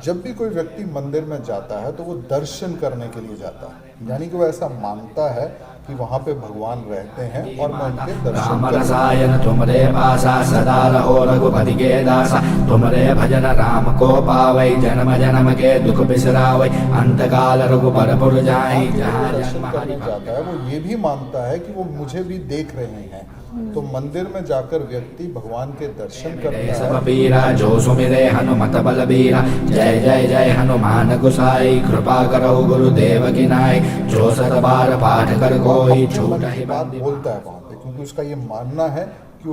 जब भी कोई व्यक्ति मंदिर में जाता है तो वो दर्शन करने के लिए जाता है, यानी कि वो ऐसा मानता है कि वहाँ पे भगवान रहते हैं और मैं उनके दर्शन राम करूँ। रसायन तुमरे पासा सदा रहो रघुपति के दासा। तुमरे भजन राम को पावै जन्म जन्म के दुख बिसरावै। अंत काल रघुपर पुर जाई जहाँ दर्शन जन्म करने जाता है वो ये भी मानता है कि वो मुझे भी देख रहे हैं। तो मंदिर में जाकर व्यक्ति भगवान के दर्शन करता सब है। पीरा जो सुमिरे हनुमत बलबीरा। जय जय जय हनुमान गुसाई कृपा करो गुरुदेव की नाई। जो सत बार पाठ कर कोई अपने छूट मन ही की बात बंदी। बोलता है वहाँ पे, क्योंकि उसका ये मानना है कि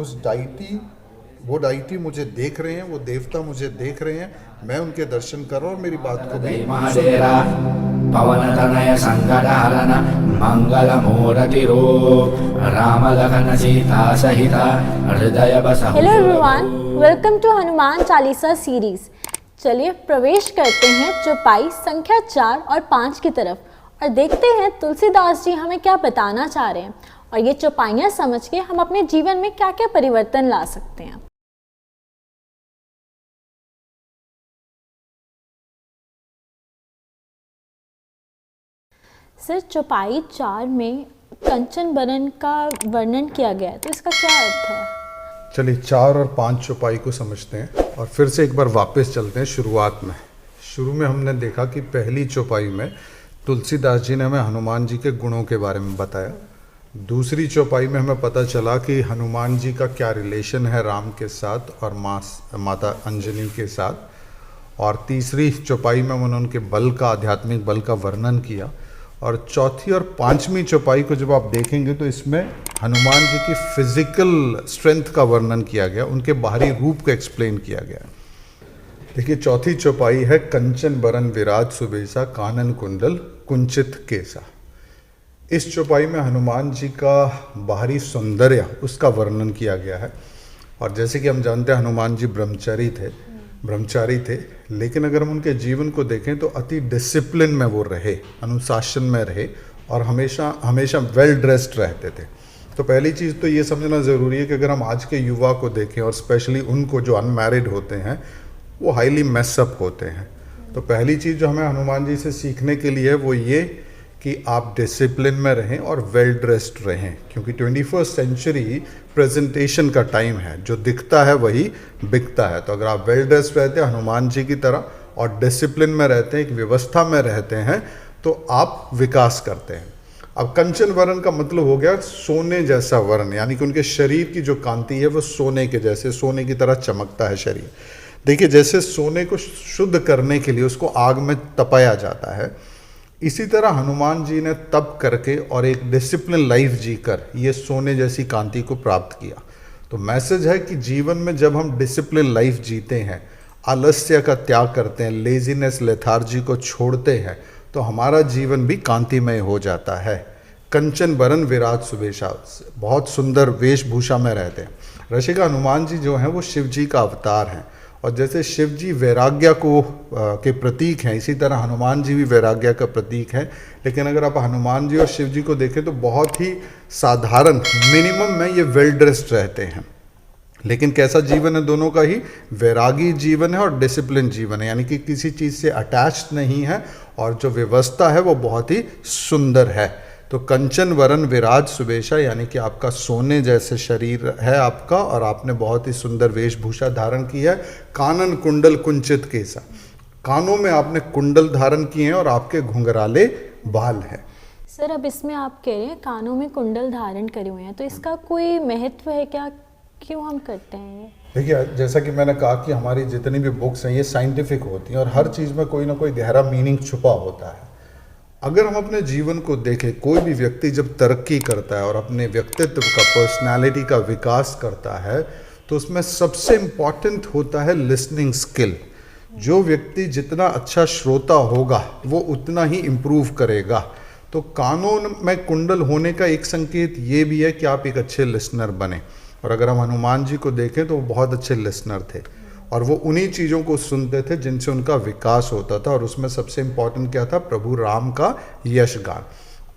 वो डाइटी मुझे देख रहे हैं, वो देवता मुझे देख रहे हैं, मैं उनके दर्शन कर रहा हूँ और मेरी बात को भी महादेरा पवन तनय संकट हरण मंगल मूर्ति रूप राम लखन सीता सहिता हृदय बस। Hello everyone, welcome to Hanuman Chalisa series. चलिए प्रवेश करते हैं चौपाई संख्या 4 और 5 की तरफ और देखते हैं तुलसीदास जी हमें क्या बताना चाह रहे हैं और ये चौपाइयाँ समझ के हम अपने जीवन में क्या क्या परिवर्तन ला सकते हैं। सर, चौपाई 4 में कंचन बरन का वर्णन किया गया है, तो इसका क्या अर्थ है? चलिए 4 और 5 चौपाई को समझते हैं और फिर से एक बार वापस चलते हैं शुरुआत में। शुरू में हमने देखा कि पहली चौपाई में तुलसीदास जी ने हमें हनुमान जी के गुणों के बारे में बताया। दूसरी चौपाई में हमें पता चला कि हनुमान जी का क्या रिलेशन है राम के साथ और माता अंजनी के साथ। और तीसरी चौपाई में उन्होंने उनके बल का, आध्यात्मिक बल का वर्णन किया। और चौथी और 5वीं चौपाई को जब आप देखेंगे तो इसमें हनुमान जी की फिजिकल स्ट्रेंथ का वर्णन किया गया, उनके बाहरी रूप को एक्सप्लेन किया गया। देखिए चौथी चौपाई है कंचन बरन विराज सुबेसा कानन कुंडल कुंचित केसा। इस चौपाई में हनुमान जी का बाहरी सौंदर्य, उसका वर्णन किया गया है। और जैसे कि हम जानते हैं हनुमान जी ब्रह्मचारी थे, लेकिन अगर हम उनके जीवन को देखें तो अति डिसिप्लिन में वो रहे, अनुशासन में रहे और हमेशा वेल ड्रेस्ड रहते थे। तो पहली चीज़ तो ये समझना ज़रूरी है कि अगर हम आज के युवा को देखें और स्पेशली उनको जो अनमैरिड होते हैं वो हाईली मेसअप होते हैं। तो पहली चीज़ जो हमें हनुमान जी से सीखने के लिए है वो ये कि आप डिसिप्लिन में रहें और वेल ड्रेस्ड रहें, क्योंकि 21st सेंचुरी प्रेजेंटेशन का टाइम है, जो दिखता है वही बिकता है। तो अगर आप वेल ड्रेस्ड रहते हैं हनुमान जी की तरह और डिसिप्लिन में रहते हैं, एक व्यवस्था में रहते हैं, तो आप विकास करते हैं। अब कंचन वर्ण का मतलब हो गया सोने जैसा वर्ण, यानी कि उनके शरीर की जो कांति है वो सोने के जैसे, सोने की तरह चमकता है शरीर। देखिए जैसे सोने को शुद्ध करने के लिए उसको आग में तपाया जाता है, इसी तरह हनुमान जी ने तप करके और एक डिसिप्लिन लाइफ जीकर ये सोने जैसी कांति को प्राप्त किया। तो मैसेज है कि जीवन में जब हम डिसिप्लिन लाइफ जीते हैं, आलस्य का त्याग करते हैं, लेजीनेस लेथार्जी को छोड़ते हैं, तो हमारा जीवन भी कांतिमय हो जाता है। कंचन बरन विराज सुबेशा, बहुत सुंदर वेशभूषा में रहते हैं। ऋषिका हनुमान जी जो हैं वो शिव जी का अवतार हैं, और जैसे शिव जी वैराग्य के प्रतीक हैं, इसी तरह हनुमान जी भी वैराग्य का प्रतीक हैं। लेकिन अगर आप हनुमान जी और शिव जी को देखें तो बहुत ही साधारण, मिनिमम में ये वेल ड्रेस्ड रहते हैं। लेकिन कैसा जीवन है दोनों का ही? वैरागी जीवन है और डिसिप्लिन जीवन है, यानी कि किसी चीज़ से अटैच्ड नहीं है और जो व्यवस्था है वो बहुत ही सुंदर है। तो कंचन वरन विराज सुबेशा, यानी कि आपका सोने जैसे शरीर है आपका और आपने बहुत ही सुंदर वेशभूषा धारण की है। कानन कुंडल कुंचित केसा, कानों में आपने कुंडल धारण किए हैं और आपके घुंघराले बाल हैं। सर, अब इसमें आप कह रहे हैं कानों में कुंडल धारण करे हुए हैं, तो इसका कोई महत्व है क्या? क्यों हम करते हैं ये? देखिए जैसा कि मैंने कहा कि हमारी जितनी भी बुक्स हैं ये साइंटिफिक होती हैं और हर चीज़ में कोई ना कोई गहरा मीनिंग छुपा होता है। अगर हम अपने जीवन को देखें, कोई भी व्यक्ति जब तरक्की करता है और अपने व्यक्तित्व का, पर्सनालिटी का विकास करता है, तो उसमें सबसे इम्पॉर्टेंट होता है लिसनिंग स्किल। जो व्यक्ति जितना अच्छा श्रोता होगा वो उतना ही इम्प्रूव करेगा। तो कानों में कुंडल होने का एक संकेत ये भी है कि आप एक अच्छे लिसनर बने। और अगर हम हनुमान जी को देखें तो वो बहुत अच्छे लिसनर थे और वो उन्हीं चीज़ों को सुनते थे जिनसे उनका विकास होता था, और उसमें सबसे इम्पॉर्टेंट क्या था? प्रभु राम का यशगान।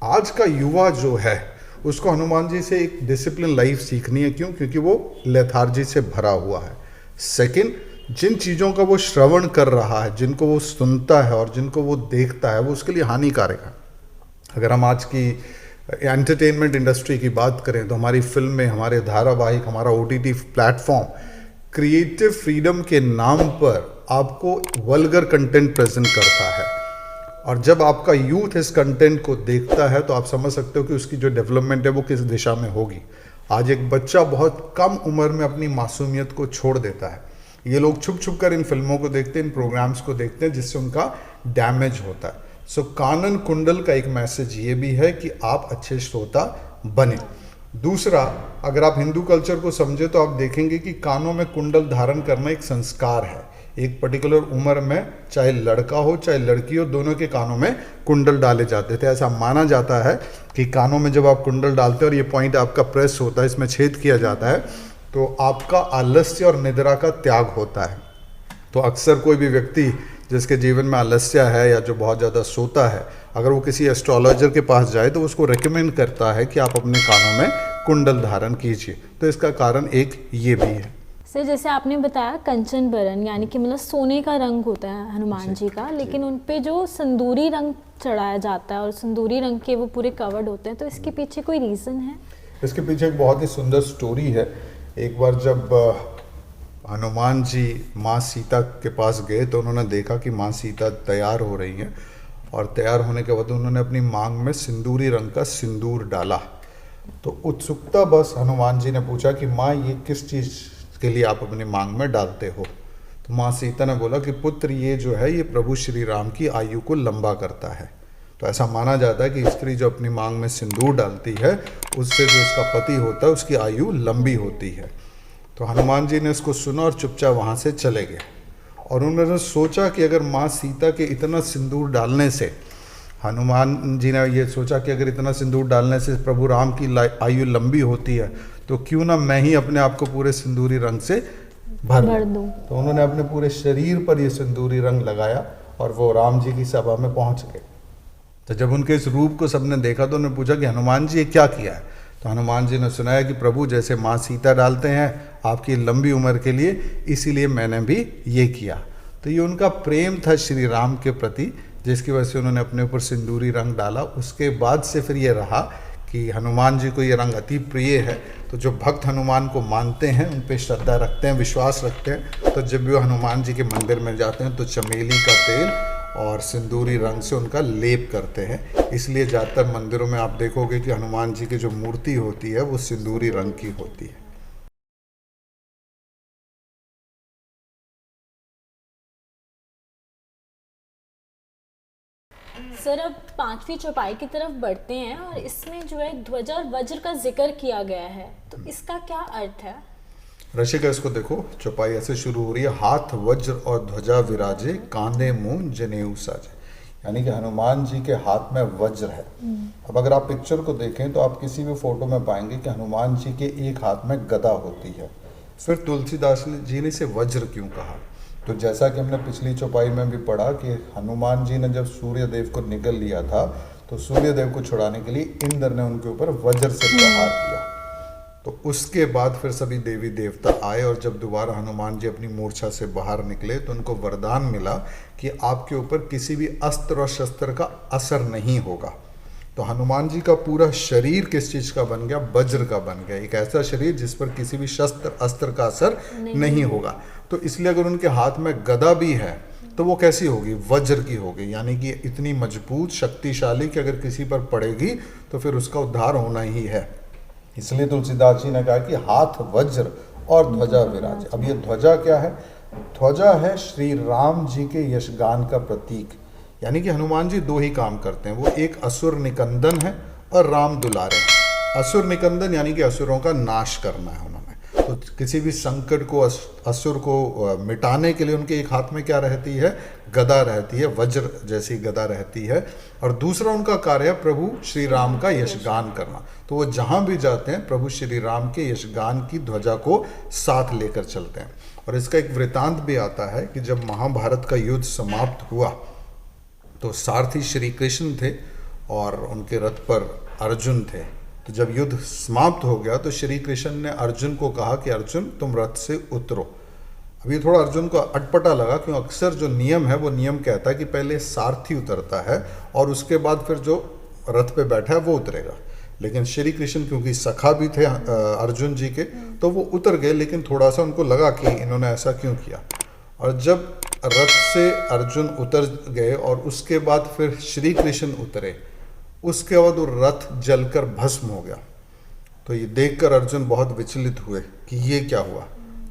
आज का युवा जो है उसको हनुमान जी से एक डिसिप्लिन लाइफ सीखनी है। क्यों? क्योंकि वो लेथार्जी से भरा हुआ है। सेकंड, जिन चीज़ों का वो श्रवण कर रहा है, जिनको वो सुनता है और जिनको वो देखता है, वो उसके लिए हानिकारक है। अगर हम आज की एंटरटेनमेंट इंडस्ट्री की बात करें तो हमारी फिल्में, हमारे धारावाहिक, हमारा OTT प्लेटफॉर्म क्रिएटिव फ्रीडम के नाम पर आपको वल्गर कंटेंट प्रेजेंट करता है, और जब आपका यूथ इस कंटेंट को देखता है तो आप समझ सकते हो कि उसकी जो डेवलपमेंट है वो किस दिशा में होगी। आज एक बच्चा बहुत कम उम्र में अपनी मासूमियत को छोड़ देता है। ये लोग छुप छुप कर इन फिल्मों को देखते हैं, इन प्रोग्राम्स को देखते हैं, जिससे उनका डैमेज होता है। सो कानन कुंडल का एक मैसेज ये भी है कि आप अच्छे श्रोता बने। दूसरा, अगर आप हिंदू कल्चर को समझे तो आप देखेंगे कि कानों में कुंडल धारण करना एक संस्कार है। एक पर्टिकुलर उम्र में चाहे लड़का हो चाहे लड़की हो, दोनों के कानों में कुंडल डाले जाते थे। ऐसा माना जाता है कि कानों में जब आप कुंडल डालते हैं और ये पॉइंट आपका प्रेस होता है, इसमें छेद किया जाता है, तो आपका आलस्य और निद्रा का त्याग होता है। तो अक्सर कोई भी व्यक्ति जिसके जीवन में आलस्य है या जो बहुत ज़्यादा सोता है, अगर वो किसी एस्ट्रोलॉजर के पास जाए तो उसको रेकमेंड करता है कि आप अपने कानों में कुंडल धारण कीजिए। तो इसका कारण एक ये भी है। सर, जैसे आपने बताया कंचन बरन, यानी कि मतलब सोने का रंग होता है हनुमान जी का, लेकिन उन पे जो संदूरी रंग चढ़ाया जाता है और संदूरी रंग के वो पूरे कवर्ड होते हैं, तो इसके पीछे कोई रीज़न है? इसके पीछे एक बहुत ही सुंदर स्टोरी है। एक बार जब हनुमान जी माँ सीता के पास गए तो उन्होंने देखा कि माँ सीता तैयार हो रही हैं, और तैयार होने के बाद उन्होंने अपनी मांग में सिंदूरी रंग का सिंदूर डाला। तो उत्सुकता बस हनुमान जी ने पूछा कि माँ, ये किस चीज़ के लिए आप अपनी मांग में डालते हो? तो माँ सीता ने बोला कि पुत्र, ये जो है ये प्रभु श्री राम की आयु को लंबा करता है। तो ऐसा माना जाता है कि स्त्री जो अपनी मांग में सिंदूर डालती है, उससे जो उसका पति होता है उसकी आयु लंबी होती है। तो हनुमान जी ने इसको सुना और चुपचाप वहाँ से चले गए, और उन्होंने सोचा कि अगर माँ सीता के इतना सिंदूर डालने से, हनुमान जी ने ये सोचा कि अगर इतना सिंदूर डालने से प्रभु राम की आयु लंबी होती है, तो क्यों ना मैं ही अपने आप को पूरे सिंदूरी रंग से भर दूं। तो उन्होंने अपने पूरे शरीर पर ये सिंदूरी रंग लगाया और वो राम जी की सभा में पहुंच गए। तो जब उनके इस रूप को सबने देखा तो उन्होंने पूछा कि हनुमान जी ये क्या किया है? तो हनुमान जी ने सुनाया कि प्रभु, जैसे माँ सीता डालते हैं आपकी लंबी उम्र के लिए, इसीलिए मैंने भी ये किया। तो ये उनका प्रेम था श्री राम के प्रति, जिसकी वजह से उन्होंने अपने ऊपर सिंदूरी रंग डाला। उसके बाद से फिर ये रहा कि हनुमान जी को ये रंग अति प्रिय है। तो जो भक्त हनुमान को मानते हैं, उन पे श्रद्धा रखते हैं, विश्वास रखते हैं, तो जब भी वो हनुमान जी के मंदिर में जाते हैं तो चमेली का तेल और सिंदूरी रंग से उनका लेप करते हैं। इसलिए ज़्यादातर मंदिरों में आप देखोगे कि हनुमान जी की जो मूर्ति होती है वो सिंदूरी रंग की होती है। सर, अब 5वीं चौपाई की तरफ बढ़ते हैं और इसमें जो है ध्वजा और वज्र का जिक्र किया गया है, तो इसका क्या अर्थ है? रशिका, इसको देखो, चौपाई ऐसे शुरू हो रही है, हाथ वज्र और ध्वजा विराजे, कांधे मुंह जनेऊ साजे। यानी कि हनुमान जी के हाथ में वज्र है। अब अगर आप पिक्चर को देखें तो आप किसी भी फोटो में पाएंगे कि हनुमान जी के एक हाथ में गदा होती है। फिर तुलसीदास जी ने इसे वज्र क्यों कहा? तो जैसा कि हमने पिछली चौपाई में भी पढ़ा कि हनुमान जी ने जब सूर्य देव को निगल लिया था, तो सूर्य देव को छुड़ाने के लिए इंद्र ने उनके ऊपर वज्र से प्रहार किया। तो उसके बाद फिर सभी देवी देवता आए, और जब दोबारा हनुमान जी अपनी मूर्छा से बाहर निकले तो उनको वरदान मिला कि आपके ऊपर किसी भी अस्त्र और शस्त्र का असर नहीं होगा। तो हनुमान जी का पूरा शरीर किस चीज़ का बन गया? वज्र का बन गया। एक ऐसा शरीर जिस पर किसी भी शस्त्र अस्त्र का असर नहीं होगा। तो इसलिए अगर उनके हाथ में गदा भी है तो वो कैसी होगी? वज्र की होगी। यानी कि इतनी मजबूत, शक्तिशाली कि अगर किसी पर पड़ेगी तो फिर उसका उद्धार होना ही है। इसलिए तुलसीदास जी ने कहा कि हाथ वज्र और ध्वजा विराज। अब ये ध्वजा क्या है? ध्वजा है श्री राम जी के यशगान का प्रतीक। यानी कि हनुमान जी दो ही काम करते हैं, वो एक असुर निकंदन है और राम दुलारे। असुर निकंदन यानी कि असुरों का नाश करना है उन्होंने। तो किसी भी संकट को, असुर को मिटाने के लिए उनके एक हाथ में क्या रहती है? गदा रहती है, वज्र जैसी गदा रहती है। और दूसरा उनका कार्य है प्रभु श्री राम का यशगान करना। तो वो जहाँ भी जाते हैं प्रभु श्री राम के यशगान की ध्वजा को साथ लेकर चलते हैं। और इसका एक वृतांत भी आता है कि जब महाभारत का युद्ध समाप्त हुआ तो सारथी श्री कृष्ण थे और उनके रथ पर अर्जुन थे। तो जब युद्ध समाप्त हो गया तो श्री कृष्ण ने अर्जुन को कहा कि अर्जुन, तुम रथ से उतरो। अभी थोड़ा अर्जुन को अटपटा लगा, क्यों अक्सर जो नियम है वो नियम कहता है कि पहले सारथी उतरता है और उसके बाद फिर जो रथ पे बैठा है वो उतरेगा। लेकिन श्री कृष्ण क्योंकि सखा भी थे अर्जुन जी के, तो वो उतर गए, लेकिन थोड़ा सा उनको लगा कि इन्होंने ऐसा क्यों किया। और जब रथ से अर्जुन उतर गए और उसके बाद फिर श्री कृष्ण उतरे, उसके बाद वो रथ जलकर भस्म हो गया। तो ये देखकर अर्जुन बहुत विचलित हुए कि ये क्या हुआ।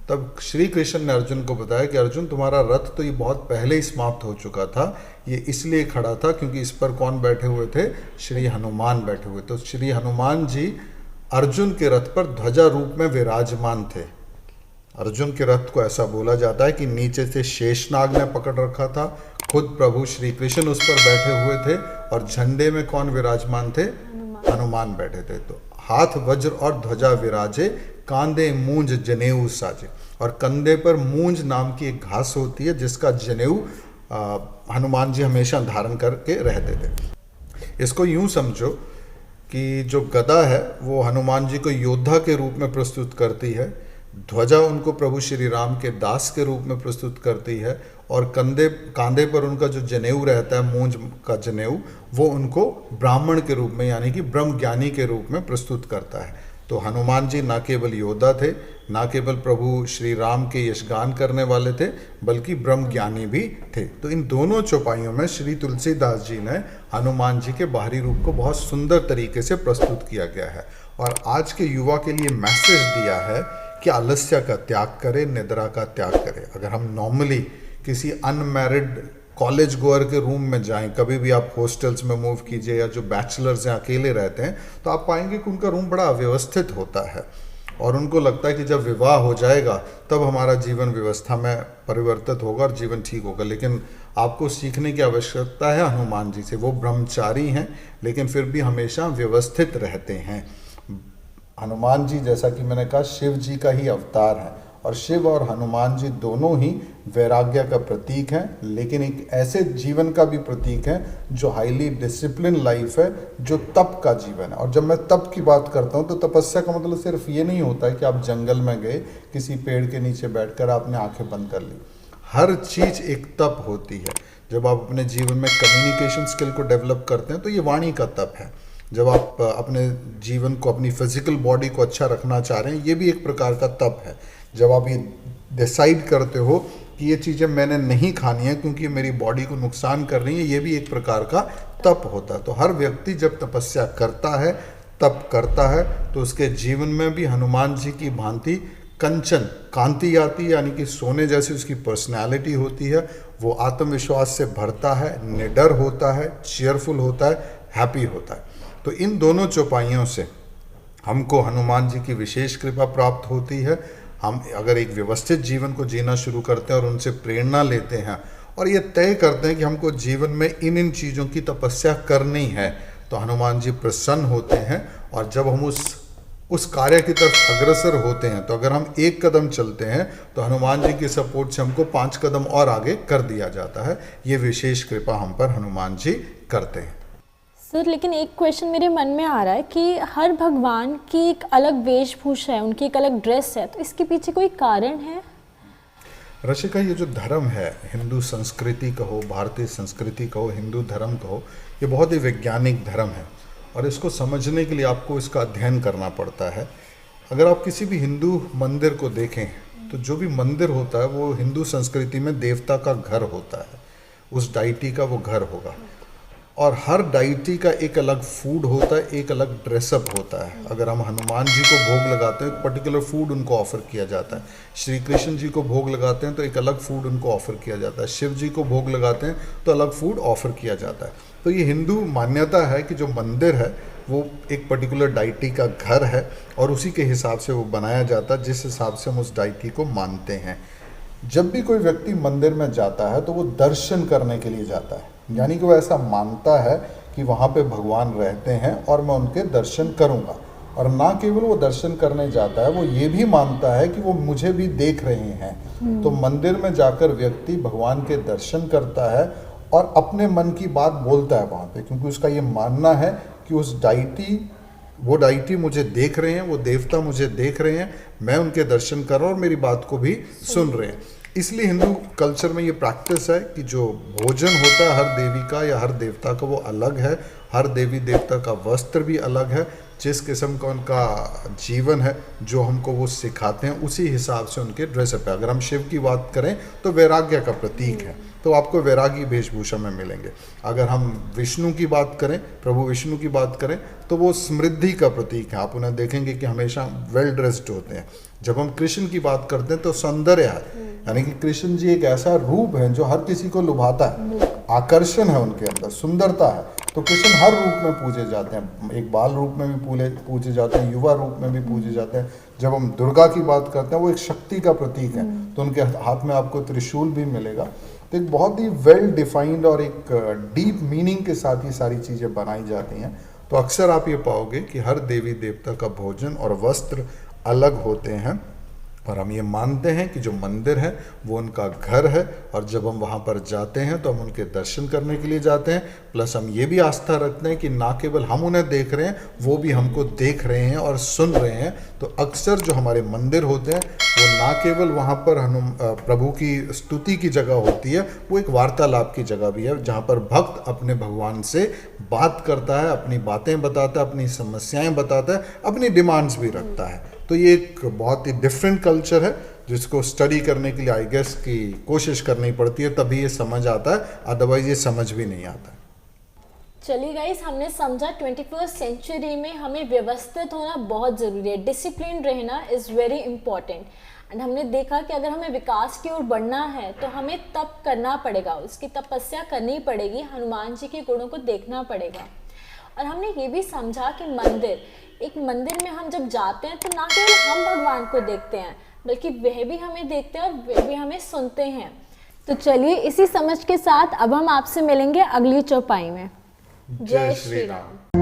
तब श्री कृष्ण ने अर्जुन को बताया कि अर्जुन, तुम्हारा रथ तो ये बहुत पहले ही समाप्त हो चुका था, ये इसलिए खड़ा था क्योंकि इस पर कौन बैठे हुए थे? श्री हनुमान बैठे हुए। तो श्री हनुमान जी अर्जुन के रथ पर ध्वजा रूप में विराजमान थे। अर्जुन के रथ को ऐसा बोला जाता है कि नीचे से शेषनाग ने पकड़ रखा था, खुद प्रभु श्री कृष्ण उस पर बैठे हुए थे, और झंडे में कौन विराजमान थे? हनुमान बैठे थे। तो हाथ वज्र और ध्वजा विराजे, कांधे मूंज जनेऊ साजे। और कंधे पर मूंज नाम की एक घास होती है जिसका जनेऊ हनुमान जी हमेशा धारण करके रहते थे। इसको यूं समझो कि जो गदा है वो हनुमान जी को योद्धा के रूप में प्रस्तुत करती है, ध्वजा उनको प्रभु श्री राम के दास के रूप में प्रस्तुत करती है, और कांधे पर उनका जो जनेऊ रहता है, मूंज का जनेऊ, वो उनको ब्राह्मण के रूप में यानी कि ब्रह्म ज्ञानी के रूप में प्रस्तुत करता है। तो हनुमान जी ना केवल योद्धा थे, ना केवल प्रभु श्री राम के यशगान करने वाले थे, बल्कि ब्रह्म ज्ञानी भी थे। तो इन दोनों चौपाइयों में श्री तुलसीदास जी ने हनुमान जी के बाहरी रूप को बहुत सुंदर तरीके से प्रस्तुत किया गया है, और आज के युवा के लिए मैसेज दिया है कि आलस्य का त्याग करें, निद्रा का त्याग करें। अगर हम नॉर्मली किसी अनमैरिड कॉलेज गोअर के रूम में जाएं, कभी भी आप हॉस्टल्स में मूव कीजिए, या जो बैचलर्स हैं अकेले रहते हैं, तो आप पाएंगे कि उनका रूम बड़ा अव्यवस्थित होता है, और उनको लगता है कि जब विवाह हो जाएगा तब हमारा जीवन व्यवस्था में परिवर्तित होगा और जीवन ठीक होगा। लेकिन आपको सीखने की आवश्यकता है हनुमान जी से। वो ब्रह्मचारी हैं लेकिन फिर भी हमेशा व्यवस्थित रहते हैं। हनुमान जी, जैसा कि मैंने कहा, शिव जी का ही अवतार है, और शिव और हनुमान जी दोनों ही वैराग्य का प्रतीक हैं, लेकिन एक ऐसे जीवन का भी प्रतीक है जो हाईली डिसिप्लिन लाइफ है, जो तप का जीवन है। और जब मैं तप की बात करता हूँ तो तपस्या का मतलब सिर्फ ये नहीं होता है कि आप जंगल में गए, किसी पेड़ के नीचे बैठकर आपने आंखें बंद कर ली। हर चीज़ एक तप होती है। जब आप अपने जीवन में कम्युनिकेशन स्किल को डेवलप करते हैं तो ये वाणी का तप है। जब आप अपने जीवन को, अपनी फिजिकल बॉडी को अच्छा रखना चाह रहे हैं, ये भी एक प्रकार का तप है। जब आप ये डिसाइड करते हो कि ये चीज़ें मैंने नहीं खानी है क्योंकि मेरी बॉडी को नुकसान कर रही है, ये भी एक प्रकार का तप होता है। तो हर व्यक्ति जब तपस्या करता है, तप करता है, तो उसके जीवन में भी हनुमान जी की भांति कंचन कांति आती है, यानी कि सोने जैसी उसकी पर्सनैलिटी होती है। वो आत्मविश्वास से भरता है, निडर होता है, चेयरफुल होता है, हैप्पी होता है। तो इन दोनों चौपाइयों से हमको हनुमान जी की विशेष कृपा प्राप्त होती है। हम अगर एक व्यवस्थित जीवन को जीना शुरू करते हैं और उनसे प्रेरणा लेते हैं और ये तय करते हैं कि हमको जीवन में इन चीज़ों की तपस्या करनी है, तो हनुमान जी प्रसन्न होते हैं। और जब हम उस कार्य की तरफ अग्रसर होते हैं, तो अगर हम एक कदम चलते हैं तो हनुमान जी के सपोर्ट से हमको 5 कदम और आगे कर दिया जाता है। ये विशेष कृपा हम पर हनुमान जी करते हैं। सर, लेकिन एक क्वेश्चन मेरे मन में आ रहा है कि हर भगवान की एक अलग वेशभूषा है, उनकी एक अलग ड्रेस है, तो इसके पीछे कोई कारण है? रशिका, ये जो धर्म है, हिंदू संस्कृति कहो, भारतीय संस्कृति कहो, हिंदू धर्म कहो, ये बहुत ही वैज्ञानिक धर्म है, और इसको समझने के लिए आपको इसका अध्ययन करना पड़ता है। अगर आप किसी भी हिंदू मंदिर को देखें तो जो भी मंदिर होता है वो हिंदू संस्कृति में देवता का घर होता है, उस डाइटी का वो घर होगा। और हर डाइटी का एक अलग फूड होता है, एक अलग ड्रेसअप होता है। अगर हम हनुमान जी को भोग लगाते हैं, एक पर्टिकुलर फूड उनको ऑफर किया जाता है। श्री कृष्ण जी को भोग लगाते हैं तो एक अलग फूड उनको ऑफर किया जाता है। शिव जी को भोग लगाते हैं तो अलग फूड ऑफर किया जाता है। तो ये हिंदू मान्यता है कि जो मंदिर है वो एक पर्टिकुलर डाइटी का घर है, और उसी के हिसाब से वो बनाया जाता है, जिस हिसाब से हम उस डाइटी को मानते हैं। जब भी कोई व्यक्ति मंदिर में जाता है तो वो दर्शन करने के लिए जाता है, यानी कि वो ऐसा मानता है कि वहाँ पे भगवान रहते हैं और मैं उनके दर्शन करूँगा। और ना केवल वो दर्शन करने जाता है, वो ये भी मानता है कि वो मुझे भी देख रहे हैं। तो मंदिर में जाकर व्यक्ति भगवान के दर्शन करता है और अपने मन की बात बोलता है वहाँ पे, क्योंकि उसका ये मानना है कि वो डाइटी मुझे देख रहे हैं, वो देवता मुझे देख रहे हैं, मैं उनके दर्शन कर रहा हूँ और मेरी बात को भी सुन रहे हैं। इसलिए हिंदू कल्चर में ये प्रैक्टिस है कि जो भोजन होता है हर देवी का या हर देवता का वो अलग है, हर देवी देवता का वस्त्र भी अलग है, जिस किस्म का उनका जीवन है जो हमको वो सिखाते हैं उसी हिसाब से उनके ड्रेसअप है। अगर हम शिव की बात करें तो वैराग्य का प्रतीक है, तो आपको वैरागी वेशभूषा में मिलेंगे। अगर हम विष्णु की बात करें, प्रभु विष्णु की बात करें, तो वो समृद्धि का प्रतीक है। आप उन्हें देखेंगे कि हमेशा वेल ड्रेस्ड होते हैं। जब हम कृष्ण की बात करते हैं तो सौंदर्य है, यानी कि कृष्ण जी एक ऐसा रूप है जो हर किसी को लुभाता है, आकर्षण है उनके अंदर, सुंदरता है। तो कृष्ण हर रूप में पूजे जाते हैं, एक बाल रूप में भी पूजे जाते हैं, युवा रूप में भी पूजे जाते हैं। जब हम दुर्गा की बात करते हैं वो एक शक्ति का प्रतीक है, तो उनके हाथ में आपको त्रिशूल भी मिलेगा। तो एक बहुत ही वेल डिफाइंड और एक डीप मीनिंग के साथ ये सारी चीज़ें बनाई जाती हैं। तो अक्सर आप ये पाओगे कि हर देवी देवता का भोजन और वस्त्र अलग होते हैं, और हम ये मानते हैं कि जो मंदिर है वो उनका घर है, और जब हम वहाँ पर जाते हैं तो हम उनके दर्शन करने के लिए जाते हैं। प्लस हम ये भी आस्था रखते हैं कि ना केवल हम उन्हें देख रहे हैं, वो भी हमको देख रहे हैं और सुन रहे हैं। तो अक्सर जो हमारे मंदिर होते हैं वो ना केवल वहाँ पर प्रभु की स्तुति की जगह होती है, वो एक वार्तालाप की जगह भी है, जहाँ पर भक्त अपने भगवान से बात करता है, अपनी बातें बताता है, अपनी समस्याएं बताता है, अपनी डिमांड्स भी रखता है। तो ये एक बहुत ही डिफरेंट कल्चर है जिसको स्टडी करने के लिए आई गेस की कोशिश करनी पड़ती है, तभी ये समझ आता है, अदरवाइज ये समझ भी नहीं आता। चलिए गाइस, हमने समझा 21st सेंचुरी में हमें व्यवस्थित होना बहुत ज़रूरी है, डिसिप्लिन रहना इज़ वेरी इंपॉर्टेंट। एंड हमने देखा कि अगर हमें विकास की ओर बढ़ना है तो हमें तप करना पड़ेगा, उसकी तपस्या करनी पड़ेगी, हनुमान जी के गुणों को देखना पड़ेगा। और हमने ये भी समझा कि एक मंदिर में हम जब जाते हैं तो ना केवल हम भगवान को देखते हैं, बल्कि वह भी हमें देखते हैं और वह भी हमें सुनते हैं। तो चलिए इसी समझ के साथ अब हम आपसे मिलेंगे अगली चौपाई में। जय श्री राम।